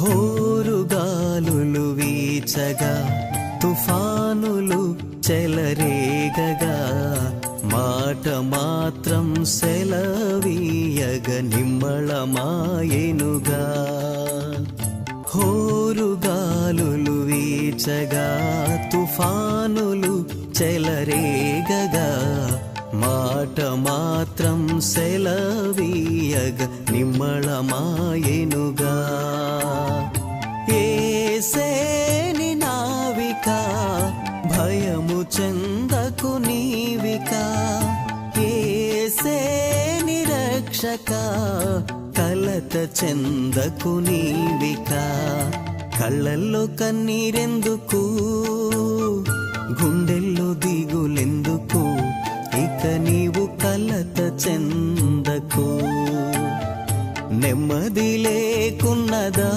హోరుగాలులు వీచగా తుఫానులు చెలరేగగా మాట మాత్రం సెలవీయగ నిమ్మళమాయెనుగా. హోరుగాలులు వీచగా తుఫానులు చెలరేగగా మాట మాత్రం సెలవీయగ నిమ్మళమాయెనుగా. యేసేని నావిక భయము చెందకు నీవిక, యేసేని రక్షక కలత చెందకు నీవిక. కళ్ళల్లో కన్నీరెందుకు, గుండెల్లో దిగులెందుకు, ఇక నీవు కలత చెందకు. నెమ్మది లేకున్నదా